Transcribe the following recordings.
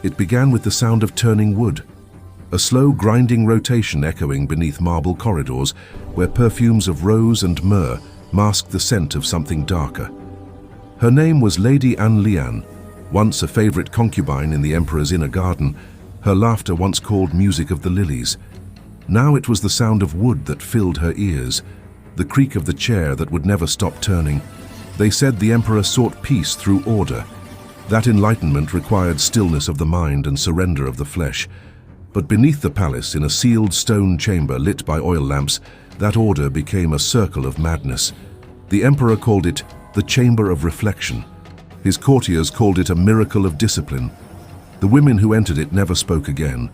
It began with the sound of turning wood, a slow grinding rotation echoing beneath marble corridors where perfumes of rose and myrrh masked the scent of something darker. Her name was Lady An Lian, once a favorite concubine in the emperor's inner garden, her laughter once called music of the lilies. Now it was the sound of wood that filled her ears, the creak of the chair that would never stop turning. They said the emperor sought peace through order. That enlightenment required stillness of the mind and surrender of the flesh. But beneath the palace, in a sealed stone chamber lit by oil lamps, that order became a circle of madness. The emperor called it the Chamber of Reflection. His courtiers called it a miracle of discipline. The women who entered it never spoke again.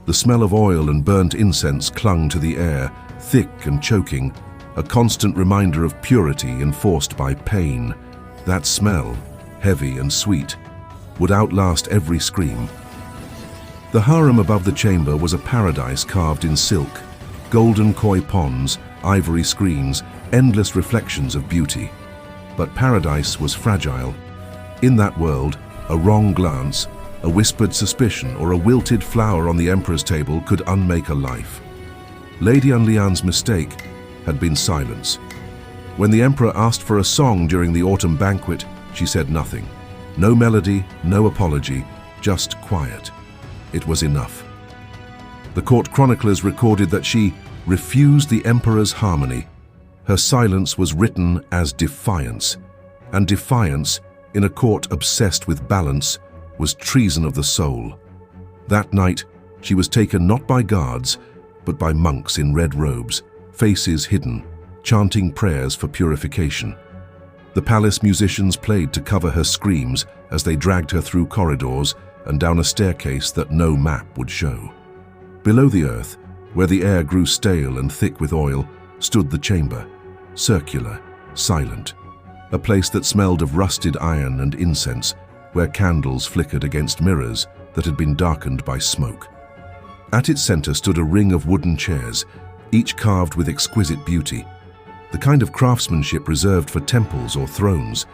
The smell of oil and burnt incense clung to the air, thick and choking, a constant reminder of purity enforced by pain. That smell, heavy and sweet, would outlast every scream. The harem above the chamber was a paradise carved in silk, golden koi ponds, ivory screens, endless reflections of beauty. But paradise was fragile. In that world, a wrong glance, a whispered suspicion, or a wilted flower on the emperor's table could unmake a life. Lady An Lian's mistake had been silence. When the emperor asked for a song during the autumn banquet, she said nothing. No melody, no apology, just quiet. It was enough. The court chroniclers recorded that she refused the emperor's harmony. Her silence was written as defiance, and defiance, in a court obsessed with balance, was treason of the soul. That night, she was taken not by guards, but by monks in red robes, faces hidden, chanting prayers for purification. The palace musicians played to cover her screams as they dragged her through corridors and down a staircase that no map would show. Below the earth, where the air grew stale and thick with oil, stood the chamber, circular, silent, a place that smelled of rusted iron and incense, where candles flickered against mirrors that had been darkened by smoke. At its center stood a ring of wooden chairs, each carved with exquisite beauty, the kind of craftsmanship reserved for temples or thrones.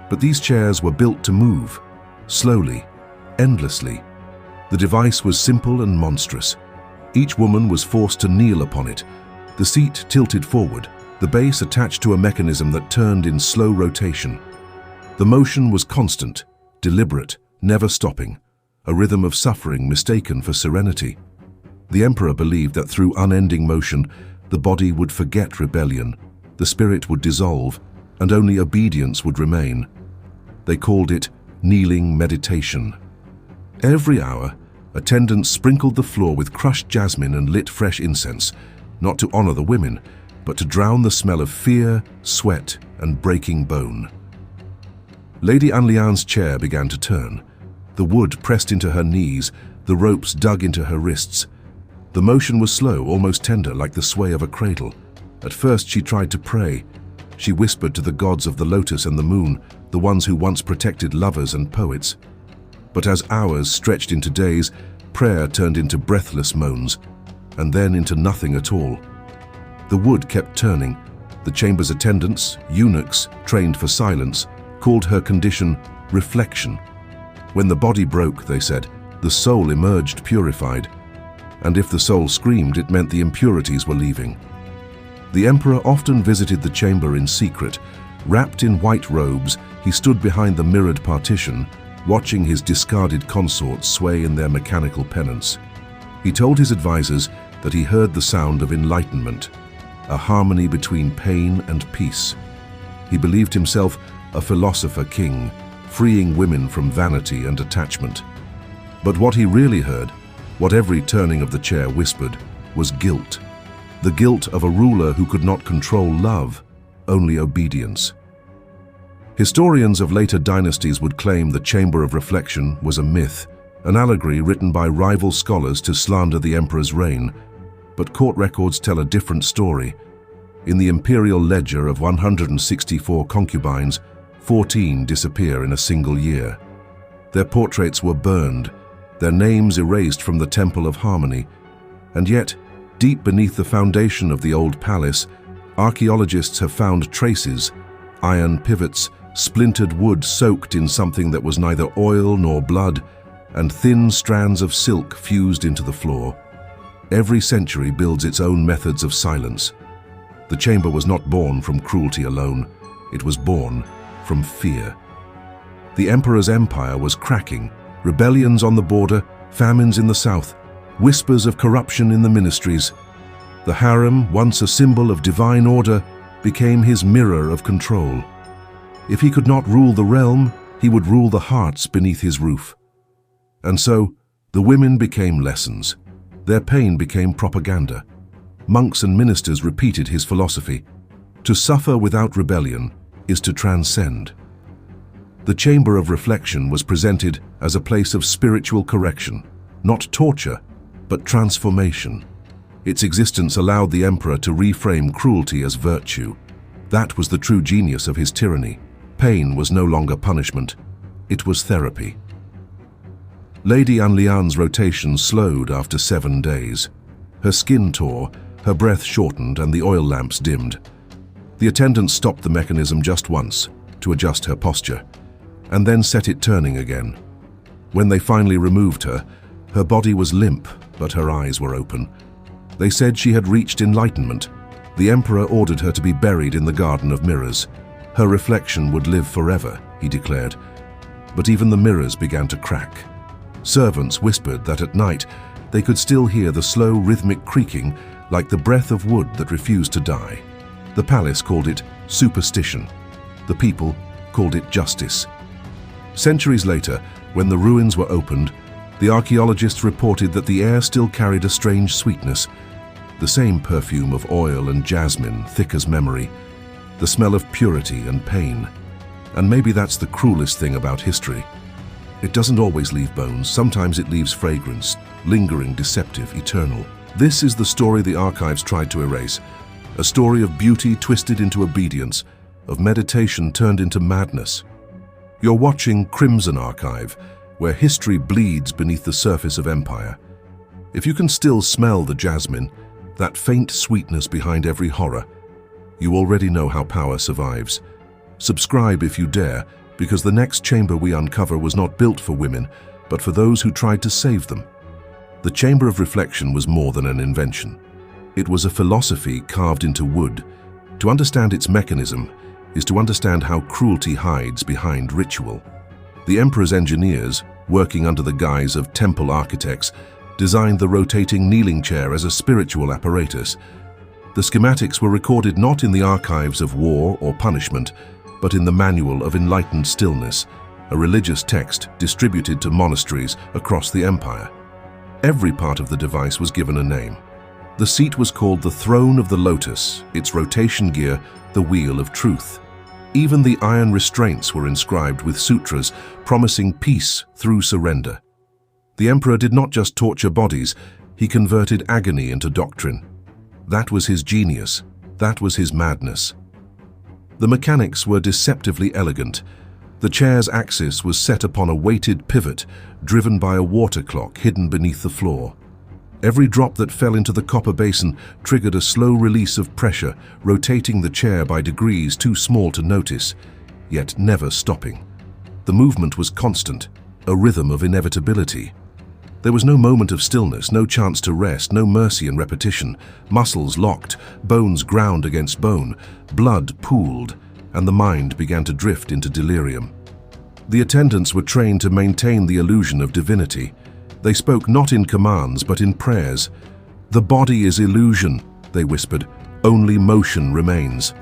But these chairs were built to move, slowly, endlessly. The device was simple and monstrous. Each woman was forced to kneel upon it, the seat tilted forward, the base attached to a mechanism that turned in slow rotation. The motion was constant, deliberate, never stopping, a rhythm of suffering mistaken for serenity. The emperor believed that through unending motion, the body would forget rebellion, the spirit would dissolve, and only obedience would remain. They called it kneeling meditation. Every hour, attendants sprinkled the floor with crushed jasmine and lit fresh incense, not to honor the women, but to drown the smell of fear, sweat, and breaking bone. Lady An Lian's chair began to turn. The wood pressed into her knees, the ropes dug into her wrists. The motion was slow, almost tender, like the sway of a cradle. At first she tried to pray. She whispered to the gods of the lotus and the moon, the ones who once protected lovers and poets. But as hours stretched into days, prayer turned into breathless moans, and then into nothing at all. The wood kept turning. The chamber's attendants, eunuchs trained for silence, called her condition reflection. When the body broke, they said, the soul emerged purified. And if the soul screamed, it meant the impurities were leaving. The emperor often visited the chamber in secret. Wrapped in white robes, he stood behind the mirrored partition, watching his discarded consorts sway in their mechanical penance. He told his advisors that he heard the sound of enlightenment, a harmony between pain and peace. He believed himself a philosopher king, freeing women from vanity and attachment. But what he really heard, what every turning of the chair whispered, was guilt. The guilt of a ruler who could not control love, only obedience. Historians of later dynasties would claim the Chamber of Reflection was a myth, an allegory written by rival scholars to slander the emperor's reign. But court records tell a different story. In the imperial ledger of 164 concubines, 14 disappear in a single year. Their portraits were burned, their names erased from the Temple of Harmony, and yet, deep beneath the foundation of the old palace, archaeologists have found traces, iron pivots, splintered wood soaked in something that was neither oil nor blood, and thin strands of silk fused into the floor. Every century builds its own methods of silence. The chamber was not born from cruelty alone. It was born from fear. The emperor's empire was cracking. Rebellions on the border, famines in the south, whispers of corruption in the ministries. The harem, once a symbol of divine order, became his mirror of control. If he could not rule the realm, he would rule the hearts beneath his roof. And so, the women became lessons. Their pain became propaganda. Monks and ministers repeated his philosophy. To suffer without rebellion is to transcend. The chamber of reflection was presented as a place of spiritual correction, not torture, but transformation. Its existence allowed the emperor to reframe cruelty as virtue. That was the true genius of his tyranny. Pain was no longer punishment, it was therapy. Lady Anlian's rotation slowed after 7 days. Her skin tore, her breath shortened, and the oil lamps dimmed. The attendant stopped the mechanism just once, to adjust her posture, and then set it turning again. When they finally removed her, her body was limp, but her eyes were open. They said she had reached enlightenment. The emperor ordered her to be buried in the Garden of Mirrors. Her reflection would live forever, he declared. But even the mirrors began to crack. Servants whispered that at night they could still hear the slow rhythmic creaking like the breath of wood that refused to die. The palace called it superstition. The people called it justice. Centuries later, when the ruins were opened, the archaeologists reported that the air still carried a strange sweetness, the same perfume of oil and jasmine, thick as memory, the smell of purity and pain. And maybe that's the cruelest thing about history. It doesn't always leave bones, sometimes it leaves fragrance, lingering, deceptive, eternal. This is the story the archives tried to erase, a story of beauty twisted into obedience, of meditation turned into madness. You're watching Crimson Archive, where history bleeds beneath the surface of empire. If you can still smell the jasmine, that faint sweetness behind every horror, you already know how power survives. Subscribe if you dare, because the next chamber we uncover was not built for women, but for those who tried to save them. The Chamber of Reflection was more than an invention. It was a philosophy carved into wood. To understand its mechanism is to understand how cruelty hides behind ritual. The emperor's engineers, working under the guise of temple architects, designed the rotating kneeling chair as a spiritual apparatus. The schematics were recorded not in the archives of war or punishment, but in the Manual of Enlightened Stillness, a religious text distributed to monasteries across the empire. Every part of the device was given a name. The seat was called the Throne of the Lotus, its rotation gear the Wheel of Truth. Even the iron restraints were inscribed with sutras promising peace through surrender. The emperor did not just torture bodies, he converted agony into doctrine. That was his genius, that was his madness. The mechanics were deceptively elegant. The chair's axis was set upon a weighted pivot driven by a water clock hidden beneath the floor. Every drop that fell into the copper basin triggered a slow release of pressure, rotating the chair by degrees too small to notice, yet never stopping. The movement was constant, a rhythm of inevitability. There was no moment of stillness, no chance to rest, no mercy in repetition. Muscles locked, bones ground against bone, blood pooled, and the mind began to drift into delirium. The attendants were trained to maintain the illusion of divinity. They spoke not in commands, but in prayers. "The body is illusion," they whispered, "only motion remains."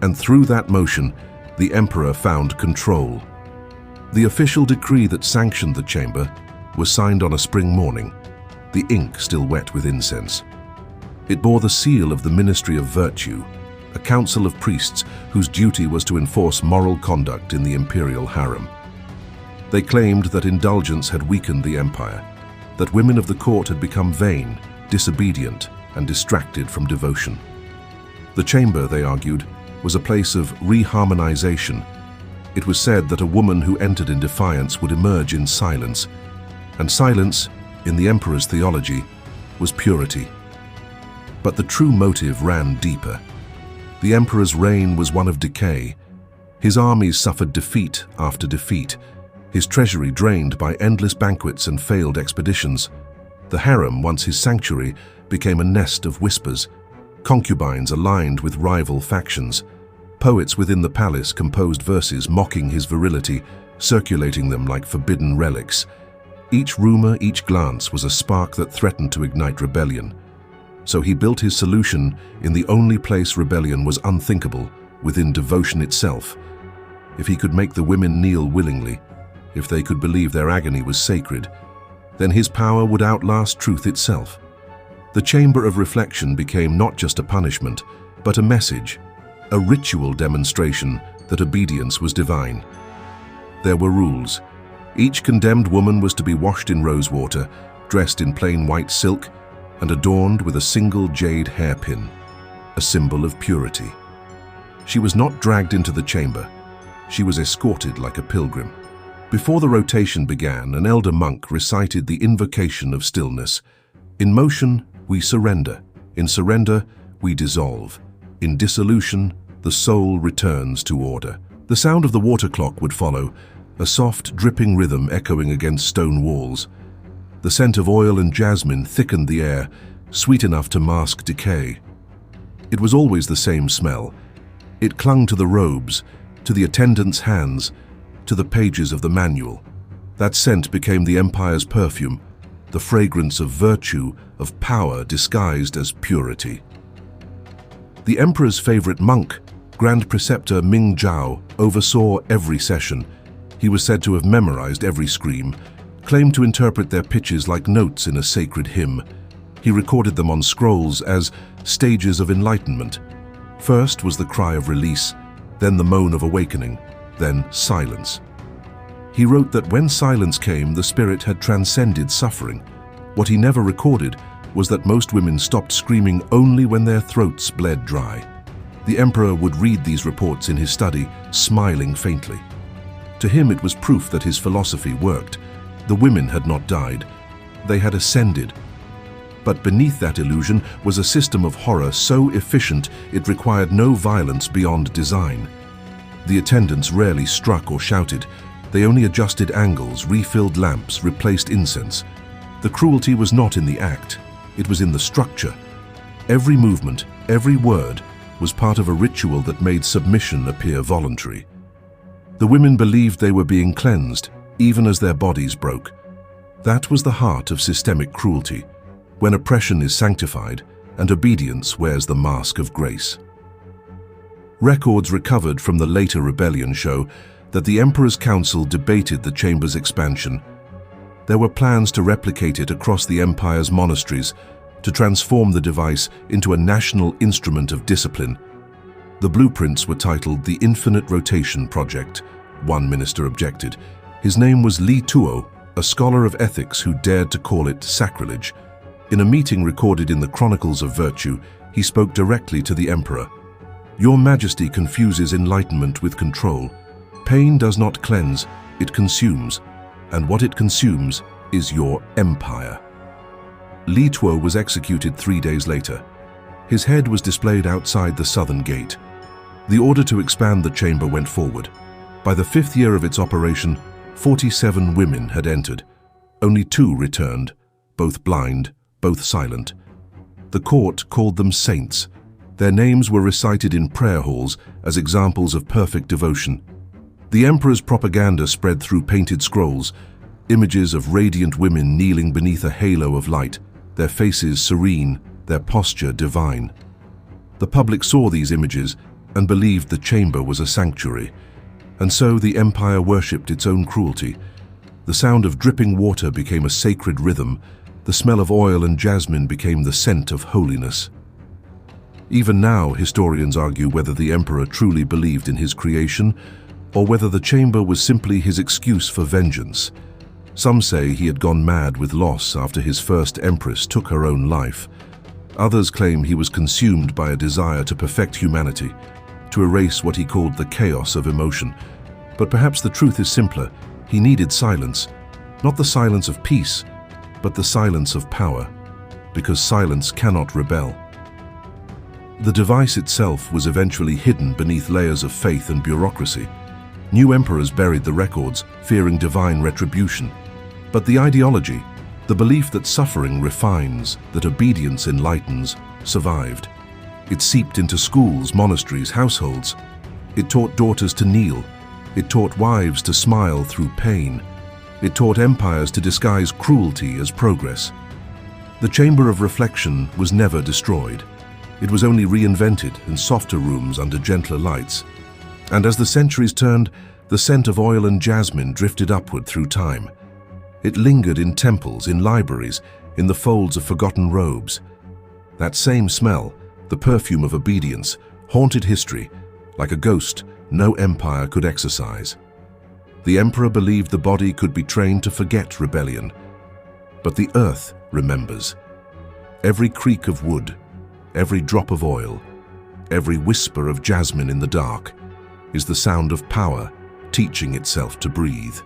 And through that motion, the emperor found control. The official decree that sanctioned the chamber was signed on a spring morning, the ink still wet with incense. It bore the seal of the Ministry of Virtue, a council of priests whose duty was to enforce moral conduct in the imperial harem. They claimed that indulgence had weakened the empire, that women of the court had become vain, disobedient, and distracted from devotion. The chamber, they argued, was a place of reharmonization. It was said that a woman who entered in defiance would emerge in silence, and silence, in the emperor's theology, was purity. But the true motive ran deeper. The emperor's reign was one of decay. His armies suffered defeat after defeat. his treasury drained by endless banquets and failed expeditions. The harem, once his sanctuary, became a nest of whispers. Concubines aligned with rival factions. Poets within the palace composed verses mocking his virility, circulating them like forbidden relics. Each rumor, each glance was a spark that threatened to ignite rebellion. So he built his solution in the only place rebellion was unthinkable, within devotion itself. If he could make the women kneel willingly, if they could believe their agony was sacred, then his power would outlast truth itself. The chamber of reflection became not just a punishment, but a message, a ritual demonstration that obedience was divine. There were rules. Each condemned woman was to be washed in rosewater, dressed in plain white silk, and adorned with a single jade hairpin, a symbol of purity. She was not dragged into the chamber. She was escorted like a pilgrim. Before the rotation began, an elder monk recited the invocation of stillness. In motion, we surrender. In surrender, we dissolve. In dissolution, the soul returns to order. The sound of the water clock would follow, a soft, dripping rhythm echoing against stone walls. The scent of oil and jasmine thickened the air, sweet enough to mask decay. It was always the same smell. It clung to the robes, to the attendants' hands, to the pages of the manual. That scent became the empire's perfume, the fragrance of virtue, of power disguised as purity. The emperor's favorite monk, Grand Preceptor Ming Zhao, oversaw every session. He was said to have memorized every scream, claimed to interpret their pitches like notes in a sacred hymn. He recorded them on scrolls as stages of enlightenment. First was the cry of release, then the moan of awakening, then silence. He wrote that when silence came, the spirit had transcended suffering. What he never recorded was that most women stopped screaming only when their throats bled dry. The emperor would read these reports in his study, smiling faintly. To him it was proof that his philosophy worked. The women had not died. They had ascended. But beneath that illusion was a system of horror so efficient it required no violence beyond design. The attendants rarely struck or shouted. They only adjusted angles, refilled lamps, replaced incense. The cruelty was not in the act. It was in the structure. Every movement, every word, was part of a ritual that made submission appear voluntary. The women believed they were being cleansed, even as their bodies broke. That was the heart of systemic cruelty, when oppression is sanctified and obedience wears the mask of grace. Records recovered from the later rebellion show that the Emperor's Council debated the chamber's expansion. There were plans to replicate it across the empire's monasteries, to transform the device into a national instrument of discipline. The blueprints were titled the Infinite Rotation Project. One minister objected. His name was Li Tuo, a scholar of ethics who dared to call it sacrilege. In a meeting recorded in the Chronicles of Virtue, he spoke directly to the emperor. "Your Majesty confuses enlightenment with control. Pain does not cleanse, it consumes, and what it consumes is your empire." Li Tuo was executed 3 days later. His head was displayed outside the southern gate. The order to expand the chamber went forward. By the 5th year of its operation, 47 women had entered. Only 2 returned, both blind, both silent. The court called them saints. Their names were recited in prayer halls as examples of perfect devotion. The emperor's propaganda spread through painted scrolls, images of radiant women kneeling beneath a halo of light, their faces serene, their posture divine. The public saw these images and believed the chamber was a sanctuary. And so the empire worshipped its own cruelty. The sound of dripping water became a sacred rhythm. The smell of oil and jasmine became the scent of holiness. Even now, historians argue whether the emperor truly believed in his creation or whether the chamber was simply his excuse for vengeance. Some say he had gone mad with loss after his first empress took her own life. Others claim he was consumed by a desire to perfect humanity, to erase what he called the chaos of emotion. But perhaps the truth is simpler. He needed silence, not the silence of peace, but the silence of power, because silence cannot rebel. The device itself was eventually hidden beneath layers of faith and bureaucracy. New emperors buried the records, fearing divine retribution. But the ideology, the belief that suffering refines, that obedience enlightens, survived. It seeped into schools, monasteries, households. It taught daughters to kneel. It taught wives to smile through pain. It taught empires to disguise cruelty as progress. The chamber of reflection was never destroyed. It was only reinvented in softer rooms under gentler lights. And as the centuries turned, the scent of oil and jasmine drifted upward through time. It lingered in temples, in libraries, in the folds of forgotten robes. That same smell, the perfume of obedience, haunted history like a ghost no empire could exorcise. The emperor believed the body could be trained to forget rebellion, but the earth remembers. Every creak of wood, every drop of oil, every whisper of jasmine in the dark is the sound of power teaching itself to breathe.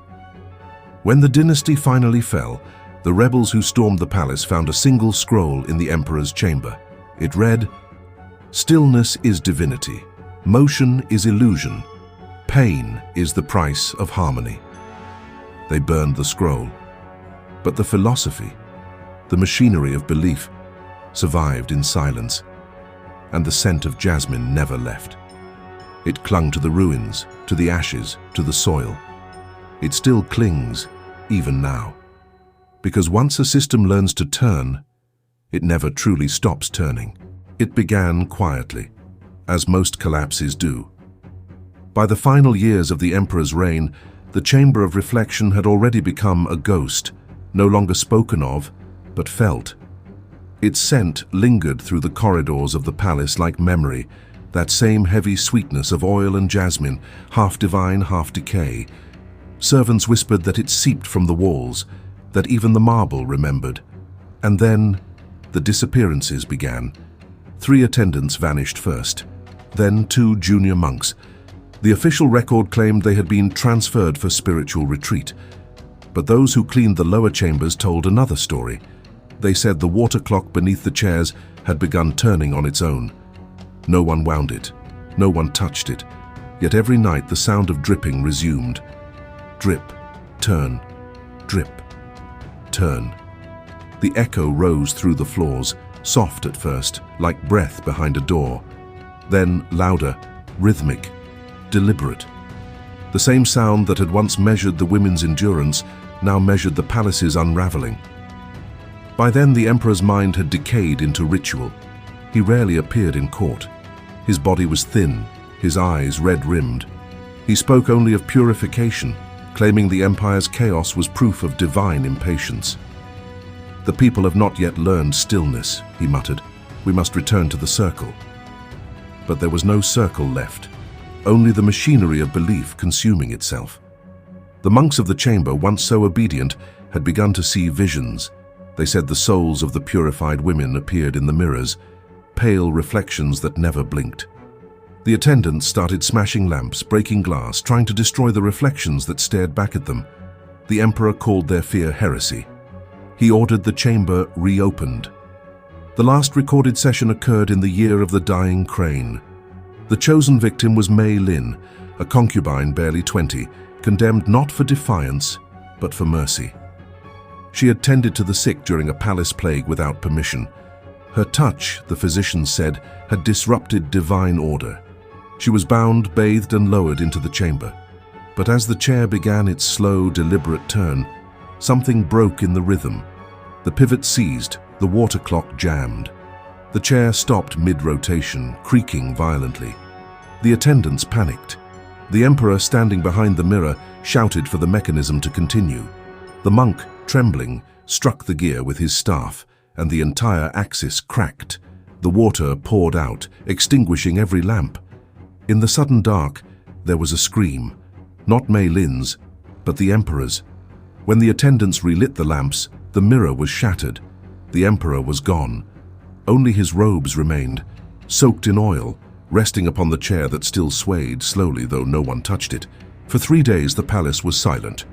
When the dynasty finally fell, the rebels who stormed the palace found a single scroll in the emperor's chamber. It read, "Stillness is divinity. Motion is illusion. Pain is the price of harmony." They burned the scroll. But the philosophy, the machinery of belief, survived in silence, and the scent of jasmine never left. It clung to the ruins, to the ashes, to the soil. It still clings, even now. Because once a system learns to turn, it never truly stops turning. It began quietly, as most collapses do. By the final years of the emperor's reign, the chamber of reflection had already become a ghost, no longer spoken of, but felt. Its scent lingered through the corridors of the palace like memory, that same heavy sweetness of oil and jasmine, half divine, half decay. Servants whispered that it seeped from the walls, that even the marble remembered. And then the disappearances began. 3 attendants vanished first, then 2 junior monks. The official record claimed they had been transferred for spiritual retreat. But those who cleaned the lower chambers told another story. They said the water clock beneath the chairs had begun turning on its own. No one wound it, no one touched it, yet every night the sound of dripping resumed. Drip, turn, drip, turn. The echo rose through the floors, soft at first, like breath behind a door. Then louder, rhythmic, deliberate. The same sound that had once measured the women's endurance now measured the palace's unraveling. By then the emperor's mind had decayed into ritual. He rarely appeared in court. His body was thin, his eyes red-rimmed. He spoke only of purification, claiming the empire's chaos was proof of divine impatience. "The people have not yet learned stillness," he muttered. "We must return to the circle." But there was no circle left, only the machinery of belief consuming itself. The monks of the chamber, once so obedient, had begun to see visions. They said the souls of the purified women appeared in the mirrors, pale reflections that never blinked. The attendants started smashing lamps, breaking glass, trying to destroy the reflections that stared back at them. The emperor called their fear heresy. He ordered the chamber reopened. The last recorded session occurred in the year of the dying crane. The chosen victim was Mei Lin, a concubine barely 20, condemned not for defiance, but for mercy. She had tended to the sick during a palace plague without permission. Her touch, the physicians said, had disrupted divine order. She was bound, bathed, and lowered into the chamber. But as the chair began its slow, deliberate turn, something broke in the rhythm. The pivot seized, the water clock jammed. The chair stopped mid-rotation, creaking violently. The attendants panicked. The emperor, standing behind the mirror, shouted for the mechanism to continue. The monk, trembling, struck the gear with his staff, and the entire axis cracked. The water poured out, extinguishing every lamp. In the sudden dark, there was a scream, not Mei Lin's, but the emperor's. When the attendants relit the lamps, the mirror was shattered. The emperor was gone. Only his robes remained, soaked in oil, resting upon the chair that still swayed slowly, though no one touched it. For 3 days the palace was silent.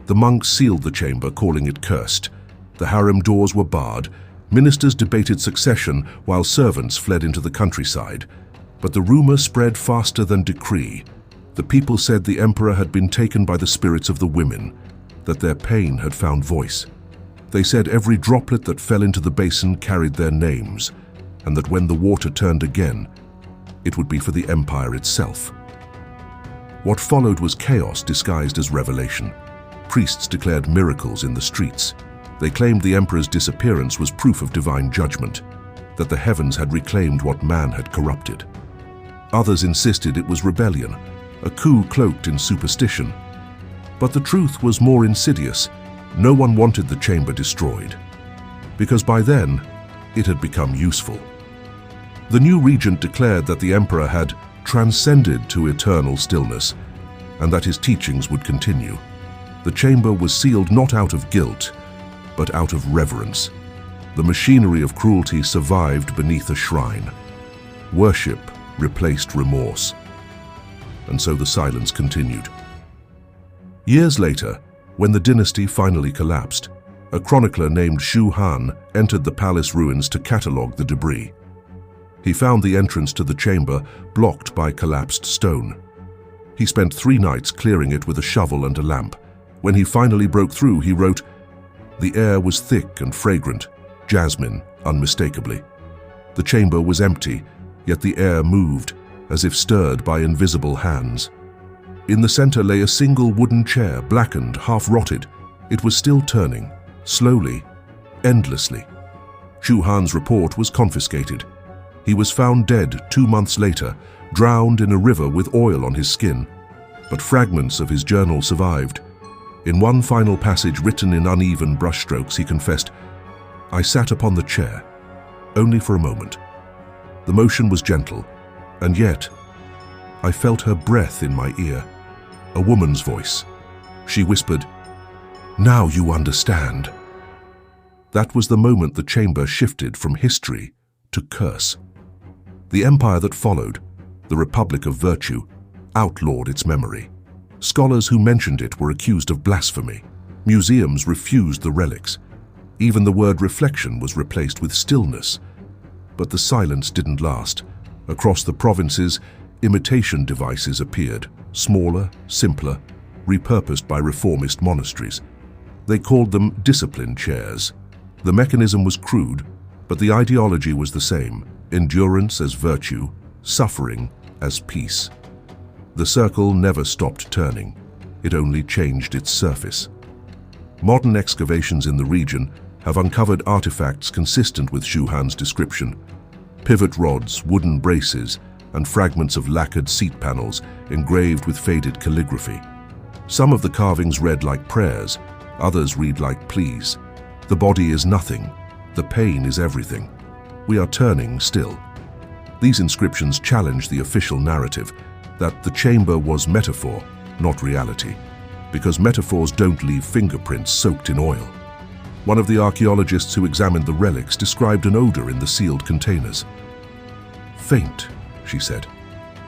The monks sealed the chamber, calling it cursed. The harem doors were barred. Ministers debated succession while servants fled into the countryside. But the rumor spread faster than decree. The people said the emperor had been taken by the spirits of the women, that their pain had found voice. They said every droplet that fell into the basin carried their names, and that when the water turned again, it would be for the empire itself. What followed was chaos disguised as revelation. Priests declared miracles in the streets. They claimed the emperor's disappearance was proof of divine judgment, that the heavens had reclaimed what man had corrupted. Others insisted it was rebellion, a coup cloaked in superstition. But the truth was more insidious. No one wanted the chamber destroyed, because by then it had become useful. The new regent declared that the emperor had transcended to eternal stillness, and that his teachings would continue. The chamber was sealed not out of guilt, but out of reverence. The machinery of cruelty survived beneath a shrine. Worship replaced remorse. And so the silence continued. Years later, when the dynasty finally collapsed, a chronicler named Shu Han entered the palace ruins to catalogue the debris. He found the entrance to the chamber blocked by collapsed stone. He spent 3 nights clearing it with a shovel and a lamp. When he finally broke through, he wrote, "The air was thick and fragrant, jasmine unmistakably. The chamber was empty, yet the air moved, as if stirred by invisible hands. In the center lay a single wooden chair, blackened, half-rotted. It was still turning, slowly, endlessly." Shu Han's report was confiscated. He was found dead 2 months later, drowned in a river with oil on his skin. But fragments of his journal survived. In one final passage written in uneven brushstrokes, he confessed, "I sat upon the chair, only for a moment. The motion was gentle, and yet I felt her breath in my ear, a woman's voice. She whispered, 'Now you understand.' That was the moment the chamber shifted from history to curse. The empire that followed, the Republic of Virtue, outlawed its memory. Scholars who mentioned it were accused of blasphemy. Museums refused the relics. Even the word reflection was replaced with stillness. But the silence didn't last. Across the provinces, imitation devices appeared, smaller, simpler, repurposed by reformist monasteries. They called them discipline chairs. The mechanism was crude, but the ideology was the same: endurance as virtue, suffering as peace. The circle never stopped turning. It only changed its surface. Modern excavations in the region have uncovered artifacts consistent with Shu Han's description: pivot rods, wooden braces, and fragments of lacquered seat panels engraved with faded calligraphy. Some of the carvings read like prayers, others read like pleas. The body is nothing, the pain is everything. We are turning still. These inscriptions challenge the official narrative that the chamber was metaphor, not reality, because metaphors don't leave fingerprints soaked in oil. One of the archaeologists who examined the relics described an odor in the sealed containers. "Faint," she said,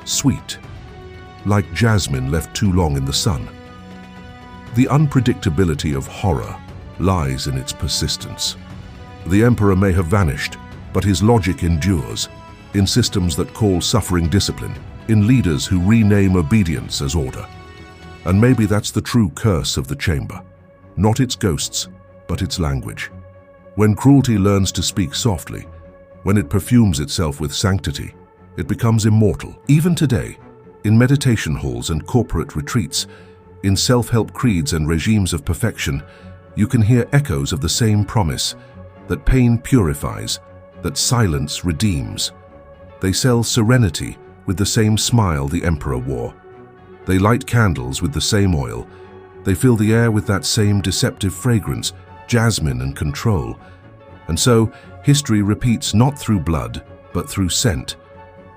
"sweet, like jasmine left too long in the sun." The unpredictability of horror lies in its persistence. The emperor may have vanished, but his logic endures, in systems that call suffering discipline, in leaders who rename obedience as order. And maybe that's the true curse of the chamber, not its ghosts, but its language. When cruelty learns to speak softly, when it perfumes itself with sanctity, it becomes immortal. Even today, in meditation halls and corporate retreats, in self-help creeds and regimes of perfection, you can hear echoes of the same promise, that pain purifies, that silence redeems. They sell serenity with the same smile the emperor wore. They light candles with the same oil. They fill the air with that same deceptive fragrance, jasmine and control. And so, history repeats not through blood, but through scent.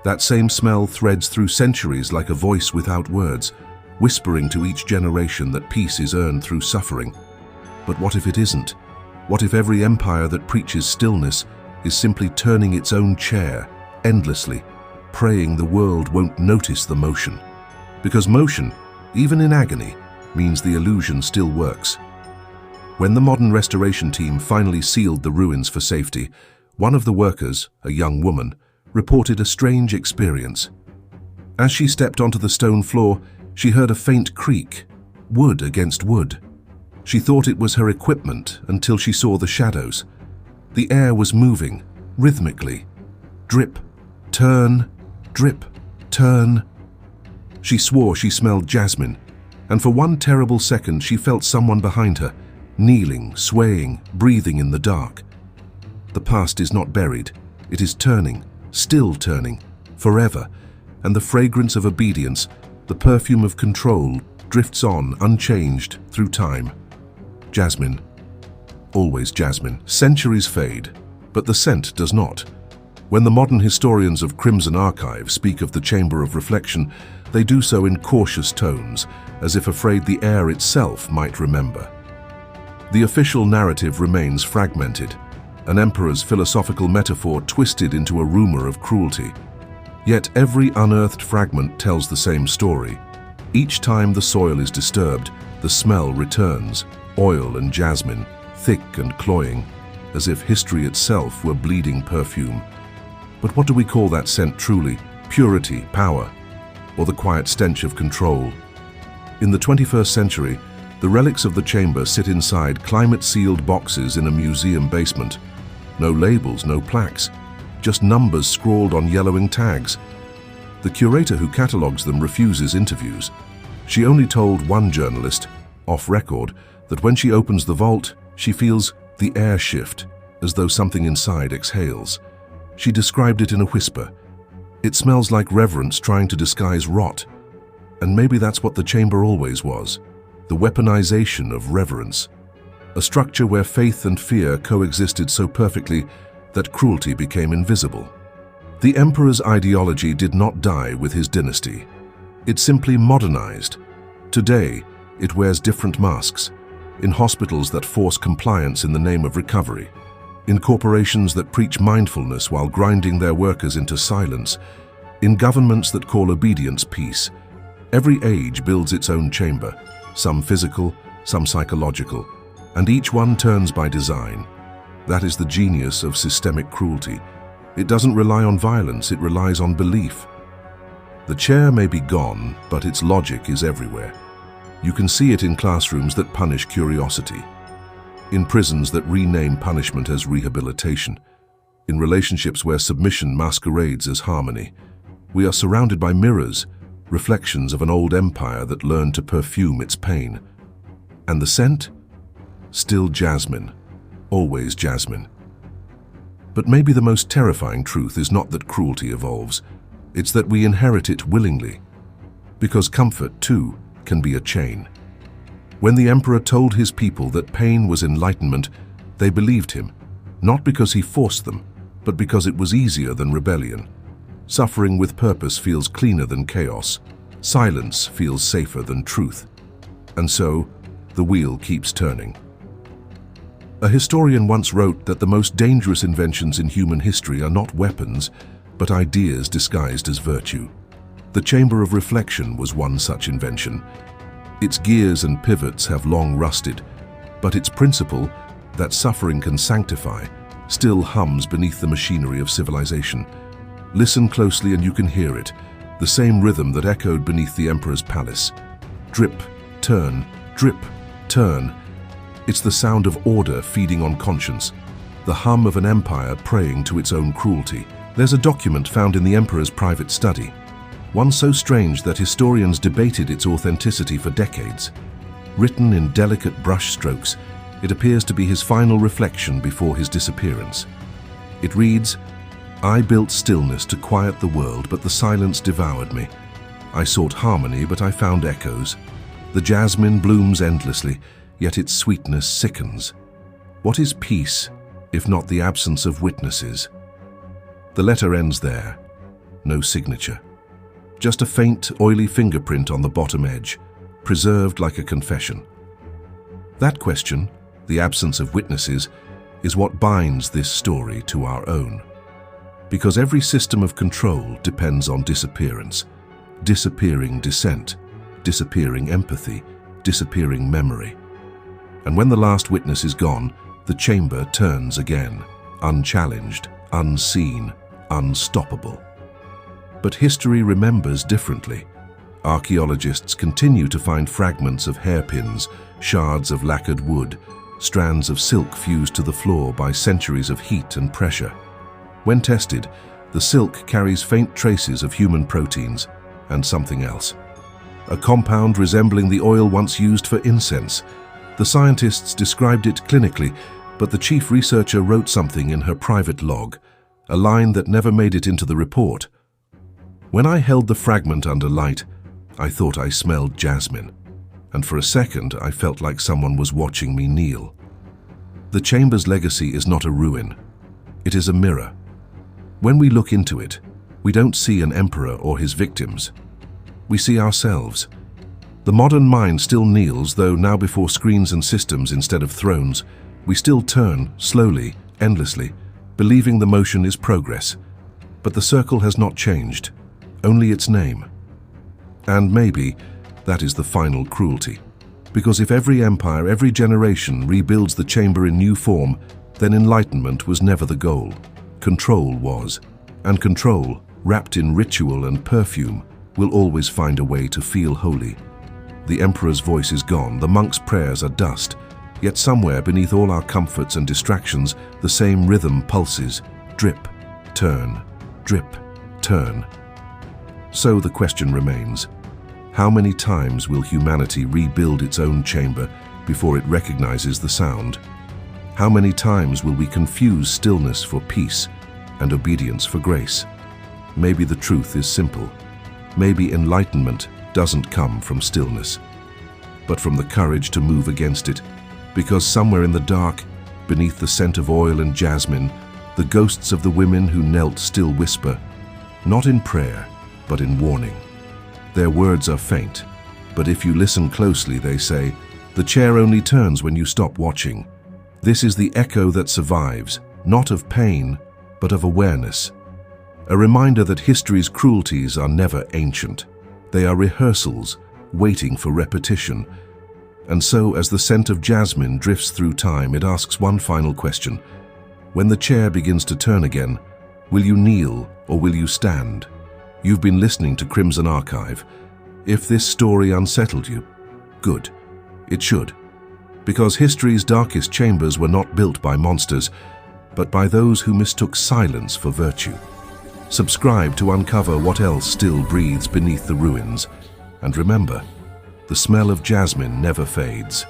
That same smell threads through centuries like a voice without words, whispering to each generation that peace is earned through suffering. But what if it isn't? What if every empire that preaches stillness is simply turning its own chair, endlessly, praying the world won't notice the motion? Because motion, even in agony, means the illusion still works. When the modern restoration team finally sealed the ruins for safety, one of the workers, a young woman, reported a strange experience. As she stepped onto the stone floor, She heard a faint creak, wood against wood. She thought it was her equipment until she saw the shadows. The air was moving, rhythmically. Drip, turn, drip, turn. She swore she smelled jasmine, and for one terrible second she felt someone behind her, kneeling, swaying, breathing in the dark. The past is not buried. It is turning, still turning, forever, and the fragrance of obedience, the perfume of control, drifts on unchanged through time. Jasmine. Always jasmine. Centuries fade, but the scent does not. When the modern historians of Crimson Archive speak of the Chamber of Reflection, they do so in cautious tones, as if afraid the air itself might remember. The official narrative remains fragmented, an emperor's philosophical metaphor twisted into a rumor of cruelty. Yet every unearthed fragment tells the same story. Each time the soil is disturbed, the smell returns, oil and jasmine, thick and cloying, as if history itself were bleeding perfume. But what do we call that scent truly? Purity, power, or the quiet stench of control? In the 21st century, the relics of the chamber sit inside climate-sealed boxes in a museum basement. No labels, no plaques, just numbers scrawled on yellowing tags. The curator who catalogues them refuses interviews. She only told one journalist, off record, that when she opens the vault, she feels the air shift, as though something inside exhales. She described it in a whisper. It smells like reverence trying to disguise rot. And maybe that's what the chamber always was, the weaponization of reverence. A structure where faith and fear coexisted so perfectly that cruelty became invisible. The emperor's ideology did not die with his dynasty. It simply modernized. Today, it wears different masks, in hospitals that force compliance in the name of recovery, in corporations that preach mindfulness while grinding their workers into silence, in governments that call obedience peace. Every age builds its own chamber, some physical, some psychological, and each one turns by design. That is the genius of systemic cruelty. It doesn't rely on violence, it relies on belief. The chair may be gone, but its logic is everywhere. You can see it in classrooms that punish curiosity, in prisons that rename punishment as rehabilitation, in relationships where submission masquerades as harmony. We are surrounded by mirrors, reflections of an old empire that learned to perfume its pain. And the scent? Still jasmine, always jasmine. But maybe the most terrifying truth is not that cruelty evolves, it's that we inherit it willingly. Because comfort, too, can be a chain. When the emperor told his people that pain was enlightenment, they believed him, not because he forced them, but because it was easier than rebellion. Suffering with purpose feels cleaner than chaos. Silence feels safer than truth. And so, the wheel keeps turning. A historian once wrote that the most dangerous inventions in human history are not weapons, but ideas disguised as virtue. The Chamber of Reflection was one such invention. Its gears and pivots have long rusted, but its principle, that suffering can sanctify, still hums beneath the machinery of civilization. Listen closely and you can hear it, the same rhythm that echoed beneath the emperor's palace. Drip, turn, drip, turn. It's the sound of order feeding on conscience, the hum of an empire praying to its own cruelty. There's a document found in the emperor's private study, one so strange that historians debated its authenticity for decades. Written in delicate brush strokes, it appears to be his final reflection before his disappearance. It reads, "I built stillness to quiet the world, but the silence devoured me. I sought harmony, but I found echoes. The jasmine blooms endlessly, yet its sweetness sickens. What is peace, if not the absence of witnesses?" The letter ends there. No signature. Just a faint, oily fingerprint on the bottom edge, preserved like a confession. That question, the absence of witnesses, is what binds this story to our own. Because every system of control depends on disappearance. Disappearing dissent, disappearing empathy, disappearing memory. And when the last witness is gone, the chamber turns again, unchallenged, unseen, unstoppable. But history remembers differently. Archaeologists continue to find fragments of hairpins, shards of lacquered wood, strands of silk fused to the floor by centuries of heat and pressure. When tested, the silk carries faint traces of human proteins and something else. A compound resembling the oil once used for incense. The scientists described it clinically, but the chief researcher wrote something in her private log, a line that never made it into the report. When I held the fragment under light, I thought I smelled jasmine, and for a second I felt like someone was watching me kneel. The chamber's legacy is not a ruin. It is a mirror. When we look into it, we don't see an emperor or his victims. We see ourselves. The modern mind still kneels, though now before screens and systems instead of thrones. We still turn, slowly, endlessly, believing the motion is progress. But the circle has not changed, only its name. And maybe that is the final cruelty. Because if every empire, every generation rebuilds the chamber in new form, then enlightenment was never the goal. Control was. And control, wrapped in ritual and perfume, will always find a way to feel holy. The emperor's voice is gone, the monk's prayers are dust, yet somewhere beneath all our comforts and distractions, the same rhythm pulses, drip, turn, drip, turn. So the question remains, how many times will humanity rebuild its own chamber before it recognizes the sound? How many times will we confuse stillness for peace and obedience for grace? Maybe the truth is simple. Maybe enlightenment doesn't come from stillness, but from the courage to move against it, because somewhere in the dark, beneath the scent of oil and jasmine, the ghosts of the women who knelt still whisper, not in prayer, but in warning. Their words are faint, but if you listen closely, they say, the chair only turns when you stop watching. This is the echo that survives, not of pain, but of awareness. A reminder that history's cruelties are never ancient. They are rehearsals, waiting for repetition. And so, as the scent of jasmine drifts through time, it asks one final question. When the chair begins to turn again, will you kneel or will you stand? You've been listening to Crimson Archive. If this story unsettled you, good. It should. Because history's darkest chambers were not built by monsters, but by those who mistook silence for virtue. Subscribe to uncover what else still breathes beneath the ruins. And remember, the smell of jasmine never fades.